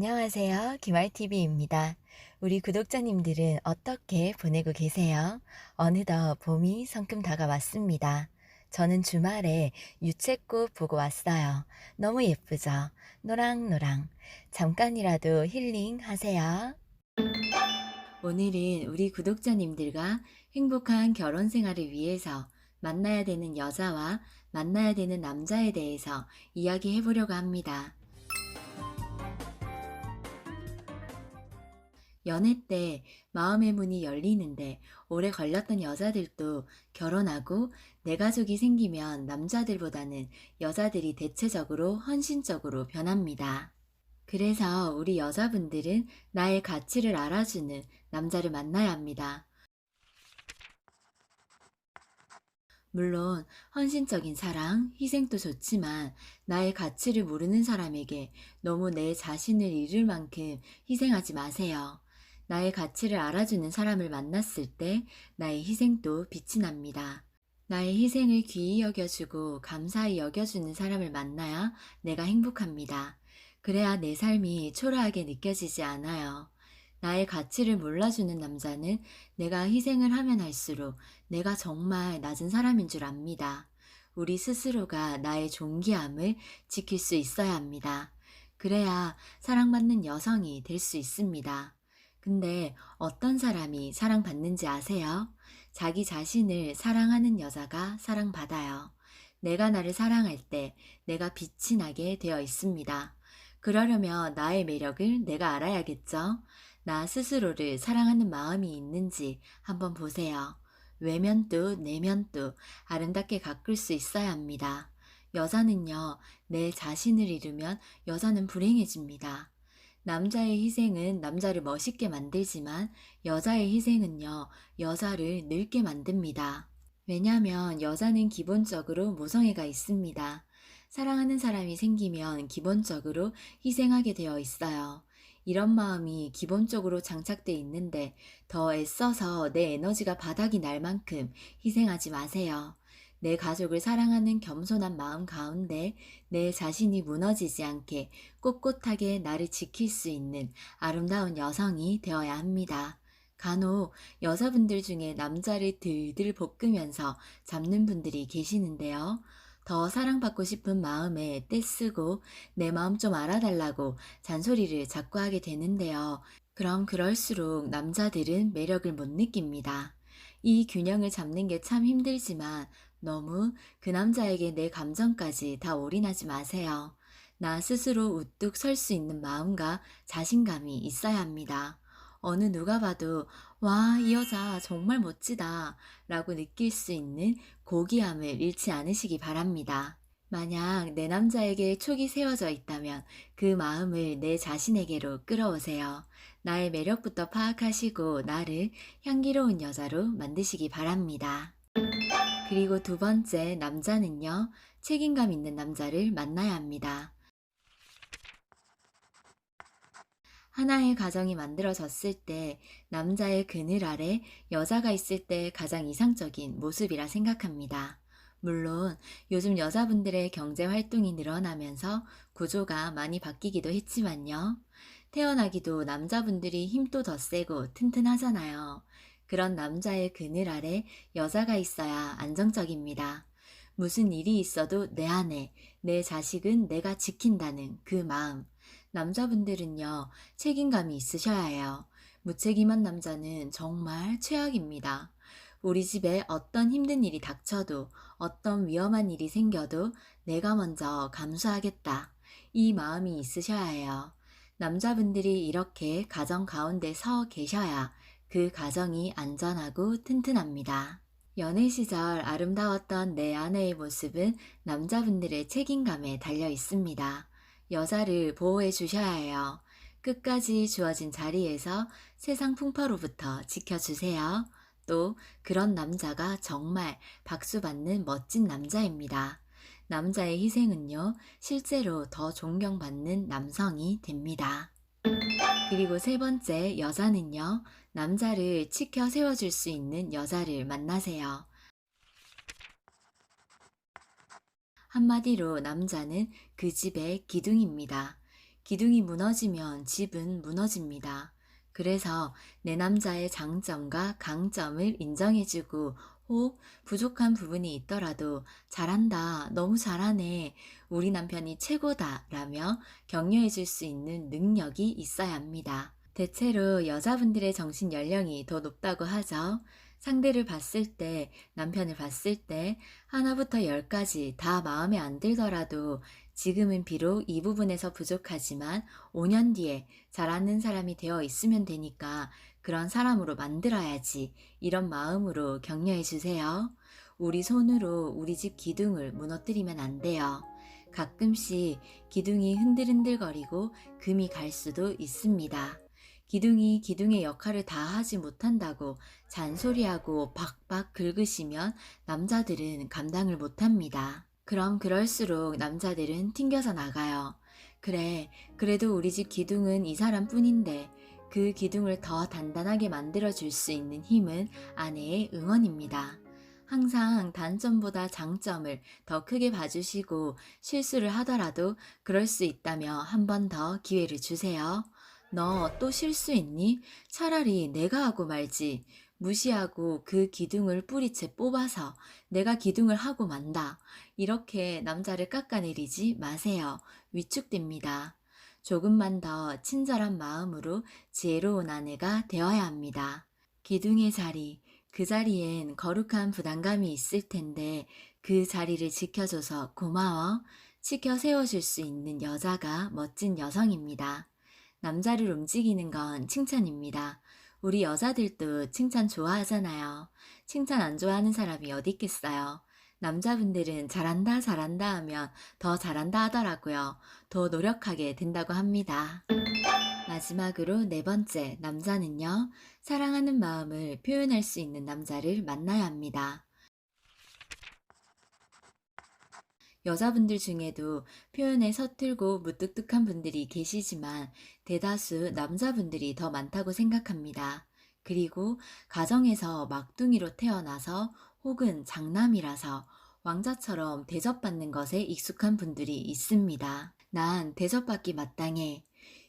안녕하세요. 김알TV입니다. 우리 구독자님들은 어떻게 보내고 계세요? 어느덧 봄이 성큼 다가왔습니다. 저는 주말에 유채꽃 보고 왔어요. 너무 예쁘죠? 노랑노랑. 잠깐이라도 힐링하세요. 오늘은 우리 구독자님들과 행복한 결혼 생활을 위해서 만나야 되는 여자와 만나야 되는 남자에 대해서 이야기해 보려고 합니다. 연애 때 마음의 문이 열리는데 오래 걸렸던 여자들도 결혼하고 내 가족이 생기면 남자들보다는 여자들이 대체적으로 헌신적으로 변합니다. 그래서 우리 여자분들은 나의 가치를 알아주는 남자를 만나야 합니다. 물론 헌신적인 사랑, 희생도 좋지만 나의 가치를 모르는 사람에게 너무 내 자신을 잃을 만큼 희생하지 마세요. 나의 가치를 알아주는 사람을 만났을 때 나의 희생도 빛이 납니다. 나의 희생을 귀히 여겨주고 감사히 여겨주는 사람을 만나야 내가 행복합니다. 그래야 내 삶이 초라하게 느껴지지 않아요. 나의 가치를 몰라주는 남자는 내가 희생을 하면 할수록 내가 정말 낮은 사람인 줄 압니다. 우리 스스로가 나의 존귀함을 지킬 수 있어야 합니다. 그래야 사랑받는 여성이 될 수 있습니다. 근데 어떤 사람이 사랑받는지 아세요? 자기 자신을 사랑하는 여자가 사랑받아요. 내가 나를 사랑할 때 내가 빛이 나게 되어 있습니다. 그러려면 나의 매력을 내가 알아야겠죠? 나 스스로를 사랑하는 마음이 있는지 한번 보세요. 외면도 내면도 아름답게 가꿀 수 있어야 합니다. 여자는요, 내 자신을 잃으면 여자는 불행해집니다. 남자의 희생은 남자를 멋있게 만들지만 여자의 희생은요, 여자를 늙게 만듭니다. 왜냐하면 여자는 기본적으로 모성애가 있습니다. 사랑하는 사람이 생기면 기본적으로 희생하게 되어 있어요. 이런 마음이 기본적으로 장착돼 있는데 더 애써서 내 에너지가 바닥이 날 만큼 희생하지 마세요. 내 가족을 사랑하는 겸손한 마음 가운데 내 자신이 무너지지 않게 꼿꼿하게 나를 지킬 수 있는 아름다운 여성이 되어야 합니다. 간혹 여자분들 중에 남자를 들들 볶으면서 잡는 분들이 계시는데요. 더 사랑받고 싶은 마음에 떼쓰고 내 마음 좀 알아달라고 잔소리를 자꾸 하게 되는데요. 그럼 그럴수록 남자들은 매력을 못 느낍니다. 이 균형을 잡는 게 참 힘들지만 너무 그 남자에게 내 감정까지 다 올인하지 마세요. 나 스스로 우뚝 설 수 있는 마음과 자신감이 있어야 합니다. 어느 누가 봐도 와, 이 여자 정말 멋지다 라고 느낄 수 있는 고귀함을 잃지 않으시기 바랍니다. 만약 내 남자에게 촉이 세워져 있다면 그 마음을 내 자신에게로 끌어오세요. 나의 매력부터 파악하시고 나를 향기로운 여자로 만드시기 바랍니다. 그리고 두 번째, 남자는요, 책임감 있는 남자를 만나야 합니다. 하나의 가정이 만들어졌을 때 남자의 그늘 아래 여자가 있을 때 가장 이상적인 모습이라 생각합니다. 물론 요즘 여자분들의 경제 활동이 늘어나면서 구조가 많이 바뀌기도 했지만요. 태어나기도 남자분들이 힘도 더 세고 튼튼하잖아요. 그런 남자의 그늘 아래 여자가 있어야 안정적입니다. 무슨 일이 있어도 내 안에 내 자식은 내가 지킨다는 그 마음. 남자분들은요, 책임감이 있으셔야 해요. 무책임한 남자는 정말 최악입니다. 우리 집에 어떤 힘든 일이 닥쳐도 어떤 위험한 일이 생겨도 내가 먼저 감수하겠다. 이 마음이 있으셔야 해요. 남자분들이 이렇게 가정 가운데 서 계셔야 그 가정이 안전하고 튼튼합니다. 연애 시절 아름다웠던 내 아내의 모습은 남자분들의 책임감에 달려 있습니다. 여자를 보호해 주셔야 해요. 끝까지 주어진 자리에서 세상 풍파로부터 지켜주세요. 또 그런 남자가 정말 박수받는 멋진 남자입니다. 남자의 희생은요, 실제로 더 존경받는 남성이 됩니다. 그리고 세 번째, 여자는요, 남자를 지켜 세워줄 수 있는 여자를 만나세요. 한마디로 남자는 그 집의 기둥입니다. 기둥이 무너지면 집은 무너집니다. 그래서 내 남자의 장점과 강점을 인정해주고 혹 부족한 부분이 있더라도 잘한다, 너무 잘하네, 우리 남편이 최고다 라며 격려해줄 수 있는 능력이 있어야 합니다. 대체로 여자분들의 정신 연령이 더 높다고 하죠. 상대를 봤을 때, 남편을 봤을 때 하나부터 열까지 다 마음에 안 들더라도 지금은 비록 이 부분에서 부족하지만 5년 뒤에 잘하는 사람이 되어 있으면 되니까 그런 사람으로 만들어야지, 이런 마음으로 격려해 주세요. 우리 손으로 우리 집 기둥을 무너뜨리면 안 돼요. 가끔씩 기둥이 흔들흔들거리고 금이 갈 수도 있습니다. 기둥이 기둥의 역할을 다 하지 못한다고 잔소리하고 박박 긁으시면 남자들은 감당을 못합니다. 그럼 그럴수록 남자들은 튕겨서 나가요. 그래, 그래도 우리 집 기둥은 이 사람뿐인데 그 기둥을 더 단단하게 만들어줄 수 있는 힘은 아내의 응원입니다. 항상 단점보다 장점을 더 크게 봐주시고 실수를 하더라도 그럴 수 있다며 한 번 더 기회를 주세요. 너 또 실수했니? 차라리 내가 하고 말지. 무시하고 그 기둥을 뿌리채 뽑아서 내가 기둥을 하고 만다. 이렇게 남자를 깎아내리지 마세요. 위축됩니다. 조금만 더 친절한 마음으로 지혜로운 아내가 되어야 합니다. 기둥의 자리, 그 자리엔 거룩한 부담감이 있을 텐데 그 자리를 지켜줘서 고마워. 지켜 세워줄 수 있는 여자가 멋진 여성입니다. 남자를 움직이는 건 칭찬입니다. 우리 여자들도 칭찬 좋아하잖아요. 칭찬 안 좋아하는 사람이 어디 있겠어요. 남자분들은 잘한다 잘한다 하면 더 잘한다 하더라고요. 더 노력하게 된다고 합니다. 마지막으로 네 번째, 남자는요, 사랑하는 마음을 표현할 수 있는 남자를 만나야 합니다. 여자분들 중에도 표현에 서툴고 무뚝뚝한 분들이 계시지만 대다수 남자분들이 더 많다고 생각합니다. 그리고 가정에서 막둥이로 태어나서 혹은 장남이라서 왕자처럼 대접받는 것에 익숙한 분들이 있습니다. 난 대접받기 마땅해.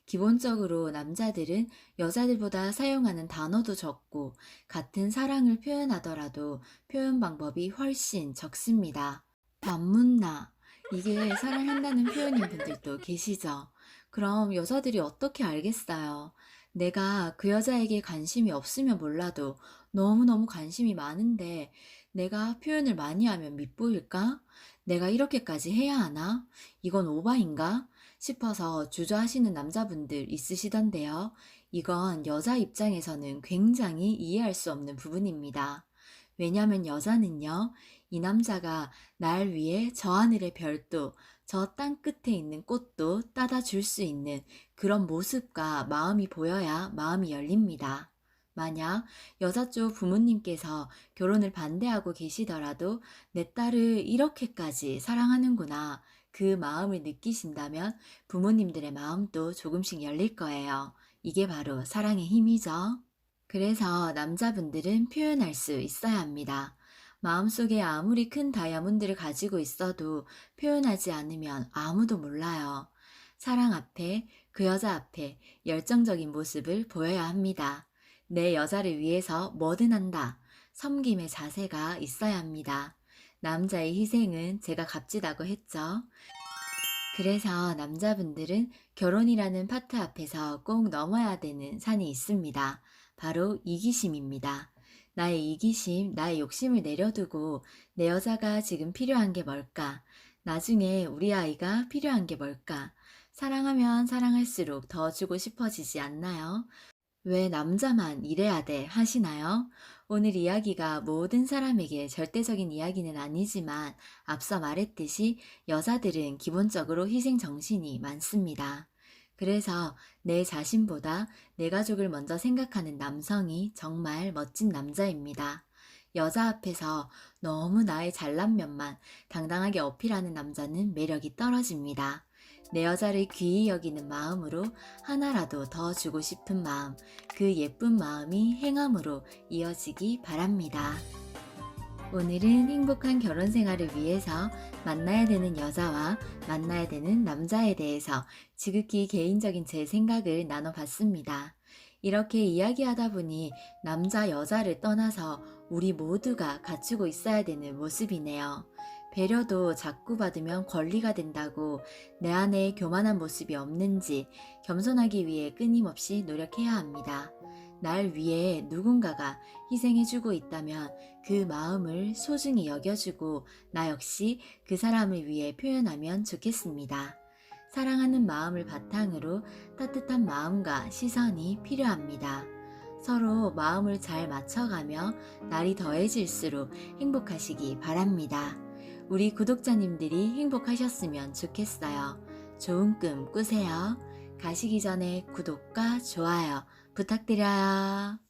기본적으로 남자들은 여자들보다 사용하는 단어도 적고 같은 사랑을 표현하더라도 표현 방법이 훨씬 적습니다. 반문나, 이게 사랑한다는 표현인 분들도 계시죠? 그럼 여자들이 어떻게 알겠어요? 내가 그 여자에게 관심이 없으면 몰라도 너무너무 관심이 많은데 내가 표현을 많이 하면 밉보일까? 내가 이렇게까지 해야 하나? 이건 오바인가? 싶어서 주저하시는 남자분들 있으시던데요. 이건 여자 입장에서는 굉장히 이해할 수 없는 부분입니다. 왜냐면 여자는요, 이 남자가 날 위해 저 하늘의 별도, 저 땅 끝에 있는 꽃도 따다 줄 수 있는 그런 모습과 마음이 보여야 마음이 열립니다. 만약 여자 쪽 부모님께서 결혼을 반대하고 계시더라도 내 딸을 이렇게까지 사랑하는구나, 그 마음을 느끼신다면 부모님들의 마음도 조금씩 열릴 거예요. 이게 바로 사랑의 힘이죠. 그래서 남자분들은 표현할 수 있어야 합니다. 마음속에 아무리 큰 다이아몬드를 가지고 있어도 표현하지 않으면 아무도 몰라요. 사랑 앞에, 그 여자 앞에 열정적인 모습을 보여야 합니다. 내 여자를 위해서 뭐든 한다. 섬김의 자세가 있어야 합니다. 남자의 희생은 제가 값지다고 했죠. 그래서 남자분들은 결혼이라는 파트 앞에서 꼭 넘어야 되는 산이 있습니다. 바로 이기심입니다. 나의 이기심, 나의 욕심을 내려두고 내 여자가 지금 필요한 게 뭘까? 나중에 우리 아이가 필요한 게 뭘까? 사랑하면 사랑할수록 더 주고 싶어지지 않나요? 왜 남자만 이래야 돼 하시나요? 오늘 이야기가 모든 사람에게 절대적인 이야기는 아니지만 앞서 말했듯이 여자들은 기본적으로 희생 정신이 많습니다. 그래서 내 자신보다 내 가족을 먼저 생각하는 남성이 정말 멋진 남자입니다. 여자 앞에서 너무 나의 잘난 면만 당당하게 어필하는 남자는 매력이 떨어집니다. 내 여자를 귀히 여기는 마음으로 하나라도 더 주고 싶은 마음, 그 예쁜 마음이 행함으로 이어지기 바랍니다. 오늘은 행복한 결혼 생활을 위해서 만나야 되는 여자와 만나야 되는 남자에 대해서 지극히 개인적인 제 생각을 나눠봤습니다. 이렇게 이야기하다 보니 남자, 여자를 떠나서 우리 모두가 갖추고 있어야 되는 모습이네요. 배려도 자꾸 받으면 권리가 된다고 내 안에 교만한 모습이 없는지 겸손하기 위해 끊임없이 노력해야 합니다. 날 위해 누군가가 희생해주고 있다면 그 마음을 소중히 여겨주고 나 역시 그 사람을 위해 표현하면 좋겠습니다. 사랑하는 마음을 바탕으로 따뜻한 마음과 시선이 필요합니다. 서로 마음을 잘 맞춰가며 날이 더해질수록 행복하시기 바랍니다. 우리 구독자님들이 행복하셨으면 좋겠어요. 좋은 꿈 꾸세요. 가시기 전에 구독과 좋아요 부탁드려요.